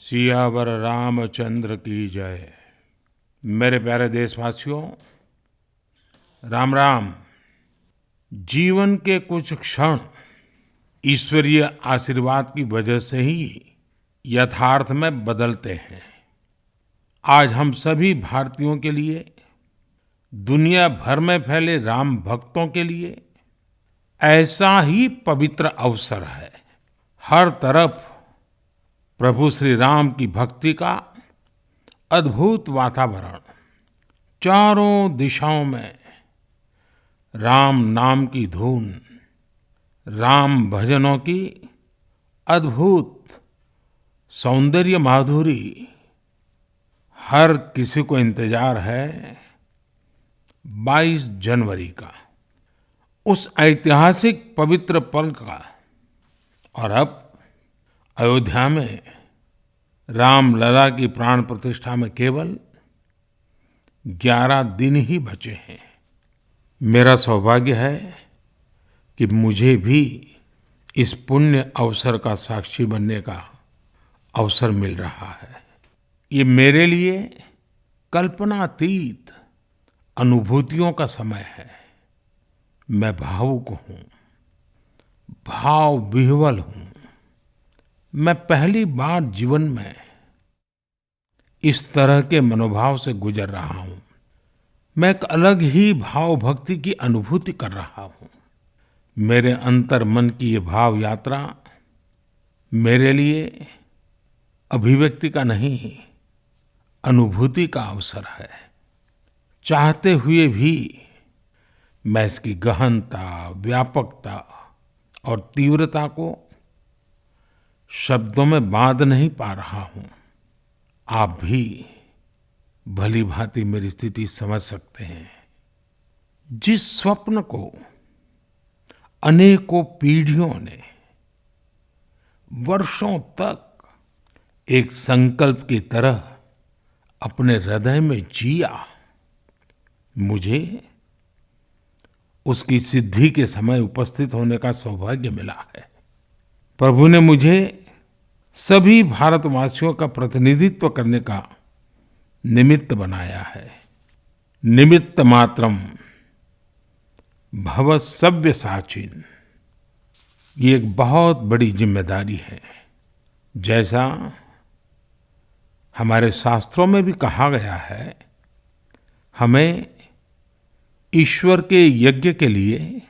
सियावर रामचंद्र की जय। मेरे प्यारे देशवासियों, राम राम। जीवन के कुछ क्षण ईश्वरीय आशीर्वाद की वजह से ही यथार्थ में बदलते हैं। आज हम सभी भारतीयों के लिए, दुनिया भर में फैले राम भक्तों के लिए ऐसा ही पवित्र अवसर है। हर तरफ प्रभु श्री राम की भक्ति का अद्भुत वातावरण, चारों दिशाओं में राम नाम की धुन, राम भजनों की अद्भुत सौंदर्य माधुरी। हर किसी को इंतजार है 22 जनवरी का, उस ऐतिहासिक पवित्र पल का। और अब अयोध्या में रामलला की प्राण प्रतिष्ठा में केवल 11 दिन ही बचे हैं। मेरा सौभाग्य है कि मुझे भी इस पुण्य अवसर का साक्षी बनने का अवसर मिल रहा है। ये मेरे लिए कल्पनातीत अनुभूतियों का समय है। मैं भावुक हूँ, भाव विह्वल हूँ। मैं पहली बार जीवन में इस तरह के मनोभाव से गुजर रहा हूँ। मैं एक अलग ही भाव भक्ति की अनुभूति कर रहा हूँ। मेरे अंतर मन की ये भाव यात्रा मेरे लिए अभिव्यक्ति का नहीं, अनुभूति का अवसर है। चाहते हुए भी मैं इसकी गहनता, व्यापकता और तीव्रता को शब्दों में बांध नहीं पा रहा हूँ। आप भी भली भांति मेरी स्थिति समझ सकते हैं। जिस स्वप्न को अनेकों पीढ़ियों ने वर्षों तक एक संकल्प की तरह अपने हृदय में जिया, मुझे उसकी सिद्धि के समय उपस्थित होने का सौभाग्य मिला है। प्रभु ने मुझे सभी भारतवासियों का प्रतिनिधित्व करने का निमित्त बनाया है। निमित्त मात्रम भव सव्यसाचिन। ये एक बहुत बड़ी जिम्मेदारी है। जैसा हमारे शास्त्रों में भी कहा गया है, हमें ईश्वर के यज्ञ के लिए,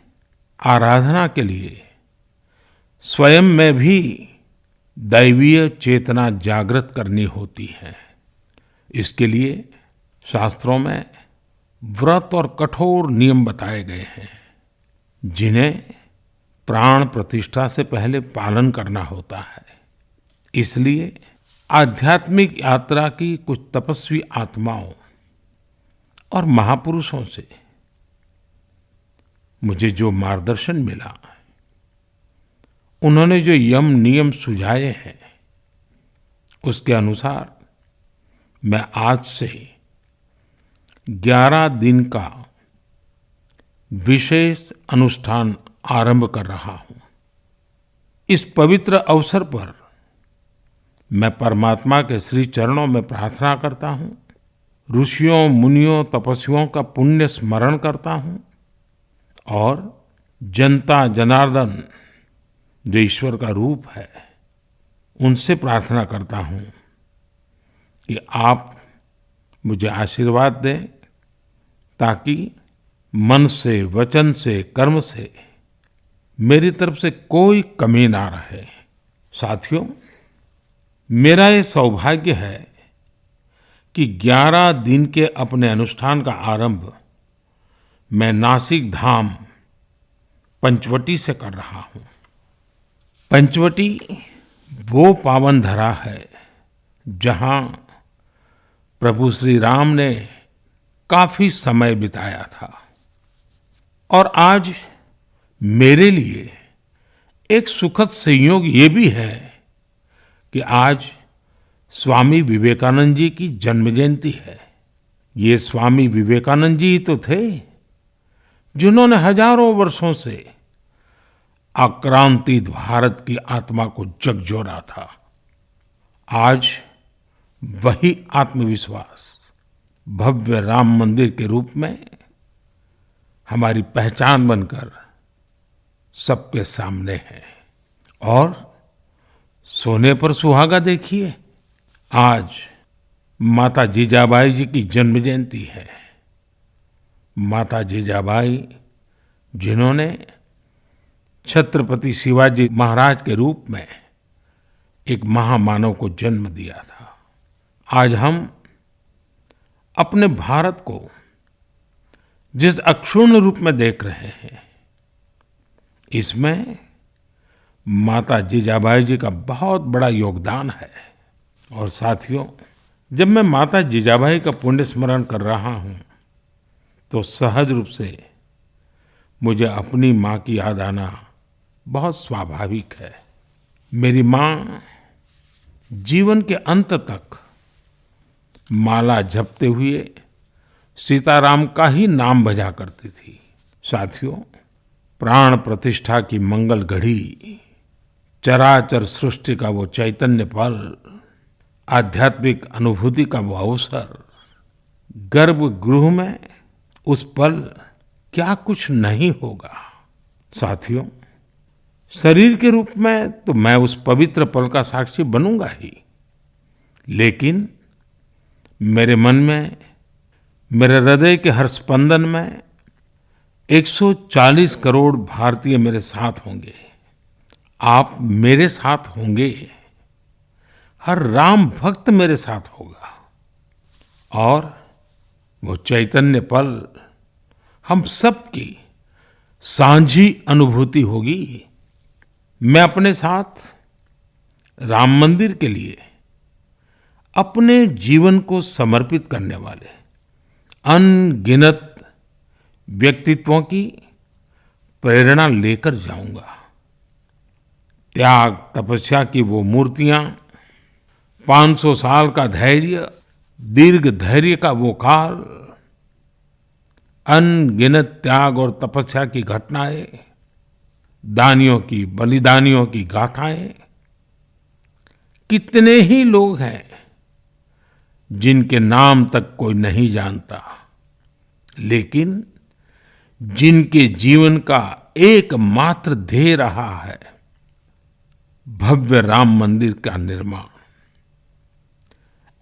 आराधना के लिए स्वयं में भी दैवीय चेतना जागृत करनी होती है। इसके लिए शास्त्रों में व्रत और कठोर नियम बताए गए हैं, जिन्हें प्राण प्रतिष्ठा से पहले पालन करना होता है। इसलिए आध्यात्मिक यात्रा की कुछ तपस्वी आत्माओं और महापुरुषों से मुझे जो मार्गदर्शन मिला, उन्होंने जो यम नियम सुझाए हैं, उसके अनुसार मैं आज से 11 दिन का विशेष अनुष्ठान आरंभ कर रहा हूँ। इस पवित्र अवसर पर मैं परमात्मा के श्री चरणों में प्रार्थना करता हूँ, ऋषियों, मुनियों, तपस्वियों का पुण्य स्मरण करता हूँ और जनता जनार्दन, जो ईश्वर का रूप है, उनसे प्रार्थना करता हूँ कि आप मुझे आशीर्वाद दें, ताकि मन से, वचन से, कर्म से मेरी तरफ से कोई कमी ना रहे। साथियों, मेरा ये सौभाग्य है कि 11 दिन के अपने अनुष्ठान का आरंभ मैं नासिक धाम पंचवटी से कर रहा हूँ। पंचवटी वो पावन धरा है जहाँ प्रभु श्री राम ने काफी समय बिताया था। और आज मेरे लिए एक सुखद संयोग ये भी है कि आज स्वामी विवेकानंद जी की जन्म जयंती है। ये स्वामी विवेकानंद जी ही तो थे जिन्होंने हजारों वर्षों से आक्रांतित भारत की आत्मा को झकझोरा था। आज वही आत्मविश्वास भव्य राम मंदिर के रूप में हमारी पहचान बनकर सबके सामने है। और सोने पर सुहागा देखिए, आज माता जीजाबाई जी की जन्म जयंती है। माता जीजाबाई जिन्होंने छत्रपति शिवाजी महाराज के रूप में एक महामानव को जन्म दिया था। आज हम अपने भारत को जिस अक्षुण्ण रूप में देख रहे हैं, इसमें माता जीजाबाई जी का बहुत बड़ा योगदान है। और साथियों, जब मैं माता जीजाबाई का पुण्य स्मरण कर रहा हूँ तो सहज रूप से मुझे अपनी माँ की याद आना बहुत स्वाभाविक है। मेरी माँ जीवन के अंत तक माला जपते हुए सीताराम का ही नाम भजा करती थी। साथियों, प्राण प्रतिष्ठा की मंगल घड़ी, चराचर सृष्टि का वो चैतन्य पल, आध्यात्मिक अनुभूति का वो अवसर, गर्भगृह में उस पल क्या कुछ नहीं होगा। साथियों, शरीर के रूप में तो मैं उस पवित्र पल का साक्षी बनूंगा ही, लेकिन मेरे मन में, मेरे हृदय के हर स्पंदन में 140 करोड़ भारतीय मेरे साथ होंगे। आप मेरे साथ होंगे, हर राम भक्त मेरे साथ होगा और वो चैतन्य पल हम सबकी साझी अनुभूति होगी। मैं अपने साथ राम मंदिर के लिए अपने जीवन को समर्पित करने वाले अनगिनत व्यक्तित्वों की प्रेरणा लेकर जाऊंगा। त्याग तपस्या की वो मूर्तियां, 500 साल का धैर्य, दीर्घ धैर्य का वो काल, अनगिनत त्याग और तपस्या की घटनाएं, दानियों की, बलिदानियों की गाथाएं, कितने ही लोग हैं जिनके नाम तक कोई नहीं जानता, लेकिन जिनके जीवन का एकमात्र ध्येय रहा है भव्य राम मंदिर का निर्माण।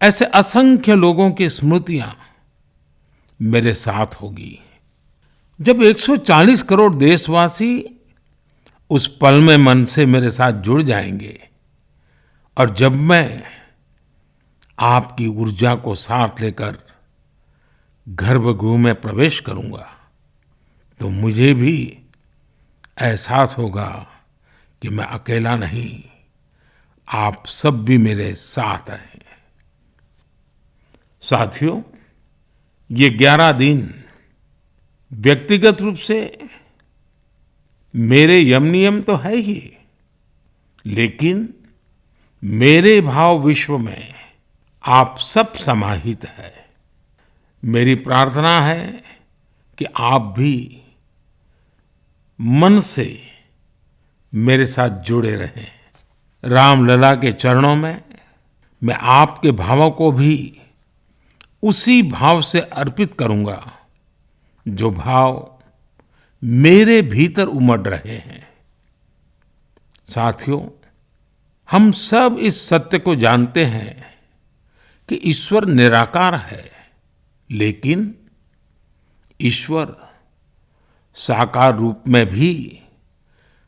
ऐसे असंख्य लोगों की स्मृतियां मेरे साथ होगी। जब 140 करोड़ देशवासी उस पल में मन से मेरे साथ जुड़ जाएंगे और जब मैं आपकी ऊर्जा को साथ लेकर गर्भगृह में प्रवेश करूंगा तो मुझे भी एहसास होगा कि मैं अकेला नहीं, आप सब भी मेरे साथ हैं। साथियों, ये 11 दिन व्यक्तिगत रूप से मेरे यम नियम तो है ही, लेकिन मेरे भाव विश्व में आप सब समाहित है। मेरी प्रार्थना है कि आप भी मन से मेरे साथ जुड़े रहें। रामलला के चरणों में मैं आपके भावों को भी उसी भाव से अर्पित करूंगा जो भाव मेरे भीतर उमड़ रहे हैं। साथियों, हम सब इस सत्य को जानते हैं कि ईश्वर निराकार है, लेकिन ईश्वर साकार रूप में भी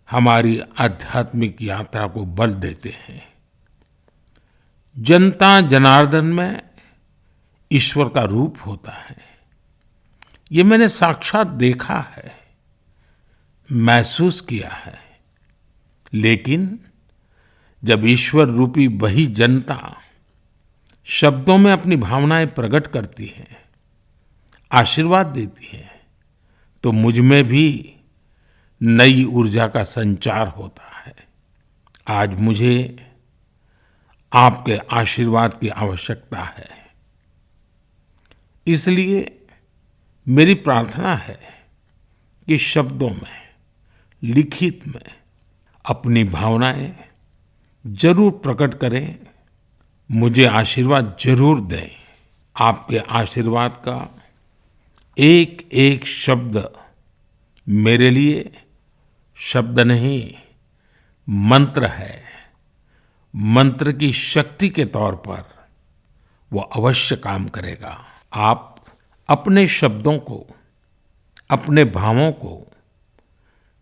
हमारी आध्यात्मिक यात्रा को बल देते हैं। जनता जनार्दन में ईश्वर का रूप होता है, ये मैंने साक्षात देखा है, महसूस किया है। लेकिन जब ईश्वर रूपी वही जनता शब्दों में अपनी भावनाएं प्रकट करती है, आशीर्वाद देती है, तो मुझ में भी नई ऊर्जा का संचार होता है। आज मुझे आपके आशीर्वाद की आवश्यकता है, इसलिए मेरी प्रार्थना है कि शब्दों में, लिखित में अपनी भावनाएं जरूर प्रकट करें मुझे आशीर्वाद जरूर दें। आपके आशीर्वाद का एक एक शब्द मेरे लिए शब्द नहीं, मंत्र है। मंत्र की शक्ति के तौर पर वो अवश्य काम करेगा। आप अपने शब्दों को, अपने भावों को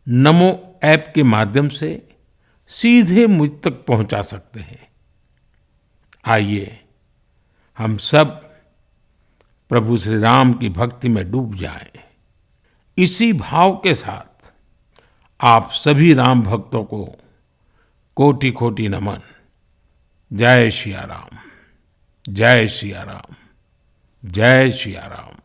नमो ऐप के माध्यम से सीधे मुझ तक पहुंचा सकते हैं। आइए हम सब प्रभु श्री राम की भक्ति में डूब जाएं। इसी भाव के साथ आप सभी राम भक्तों को कोटि कोटि नमन। जय सिया राम, जय सिया राम, जय सिया राम।